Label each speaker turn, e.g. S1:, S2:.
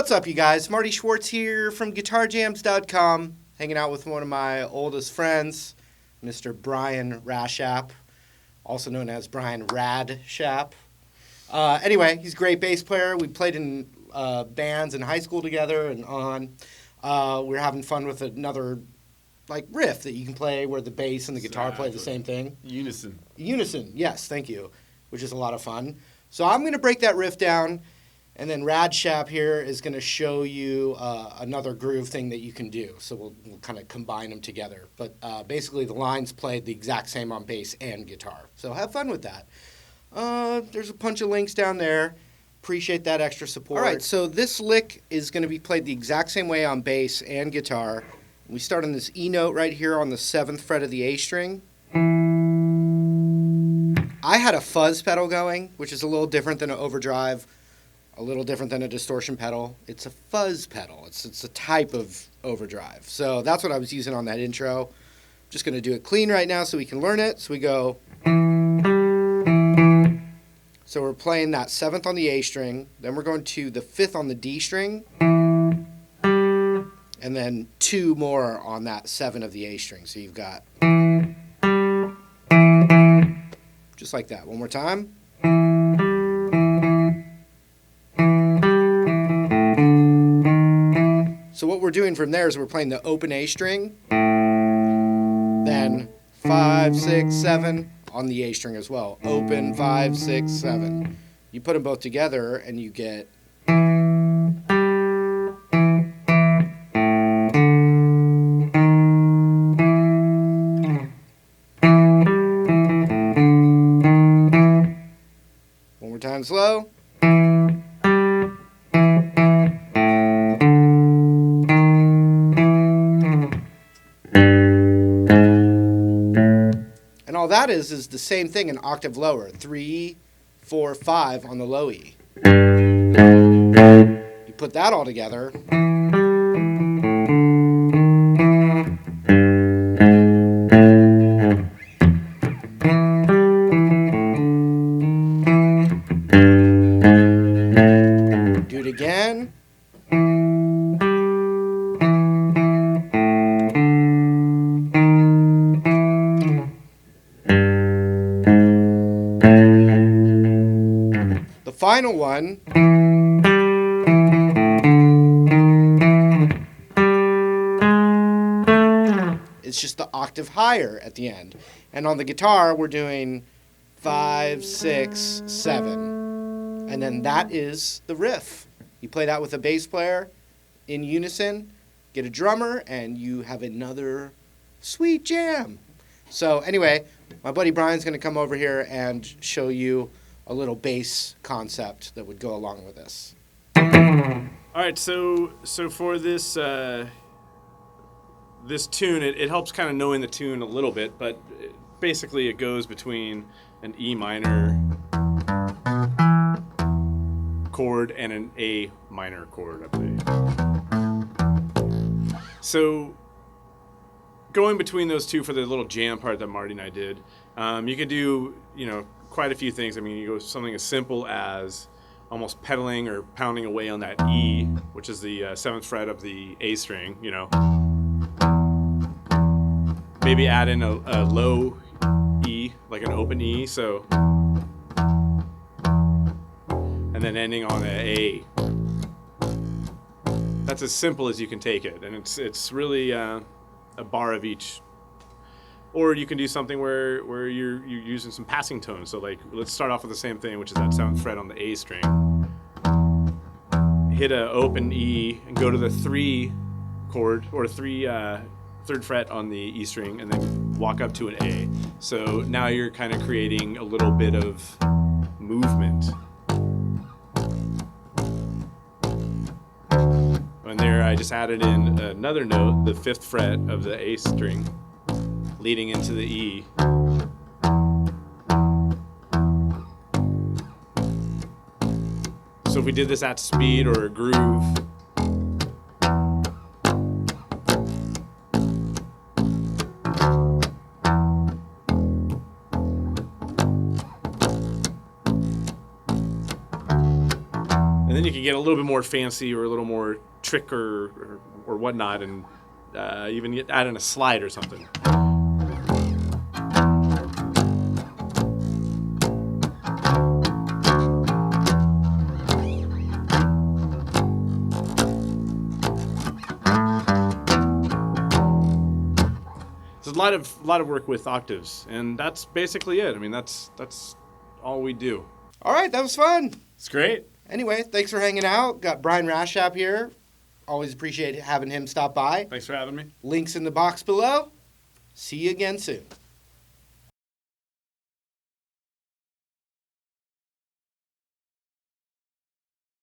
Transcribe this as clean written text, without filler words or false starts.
S1: What's up, you guys? Marty Schwartz here from GuitarJams.com, hanging out with one of my oldest friends, Mr. Brian Rashap, also known as Brian Radshap. Anyway, he's a great bass player. We played in bands in high school together and on. We're having fun with another riff that you can play where the bass and the guitar play the same thing. Unison, yes, thank you, which is a lot of fun. So I'm going to break that riff down. And then Radshap here is going to show you another groove thing that you can do. So we'll kind of combine them together. But basically the lines played the exact same on bass and guitar. So have fun with that. There's a bunch of links down there. Appreciate that extra support. All right, so this lick is going to be played the exact same way on bass and guitar. We start on this E note right here on the 7th fret of the A string. I had a fuzz pedal going, which is a little different than an overdrive. A little different than a distortion pedal. It's a fuzz pedal. It's a type of overdrive. So that's what I was using on that intro. Just going to do it clean right now so we can learn it. So we go. So we're playing that 7th on the A string. Then we're going to the 5th on the D string. And then 2 more on that 7 of the A string. So you've got. Just like that. One more time. So what we're doing from there is we're playing the open A string, then 5, 6, 7 on the A string as well. Open, 5, 6, 7. You put them both together and you get. One more time slow. And all that is the same thing, an octave lower. 3, 4, 5 on the low E. You put that all together. Do it again. The final one is just the octave higher at the end. And on the guitar, we're doing 5, 6, 7. And then that is the riff. You play that with a bass player in unison, get a drummer, and you have another sweet jam. So anyway, my buddy Brian's going to come over here and show you a little bass concept that would go along with this.
S2: All right, so for this this tune, it helps kind of knowing the tune a little bit, but basically it goes between an E minor chord and an A minor chord, I believe. So going between those two for the little jam part that Marty and I did, you could do, quite a few things. I mean, you go something as simple as almost pedaling or pounding away on that E, which is the 7th fret of the A string, Maybe add in a low E, like an open E, so. And then ending on an A. That's as simple as you can take it, and it's really a bar of each. Or you can do something where you're using some passing tones. So let's start off with the same thing, which is that 7th fret on the A string. Hit a open E and go to the 3 chord or 3rd fret on the E string, and then walk up to an A. So now you're kind of creating a little bit of movement. And there I just added in another note, the 5th fret of the A string, leading into the E. So if we did this at speed or a groove, then you can get a little bit more fancy or a little more trick or whatnot, and even add in a slide or something. There's a lot of work with octaves, and that's basically it. I mean, that's all we do.
S1: All right, that was fun.
S2: It's great.
S1: Anyway, thanks for hanging out. Got Brian Rashap here. Always appreciate having him stop by.
S2: Thanks for having me.
S1: Links in the box below. See you again soon.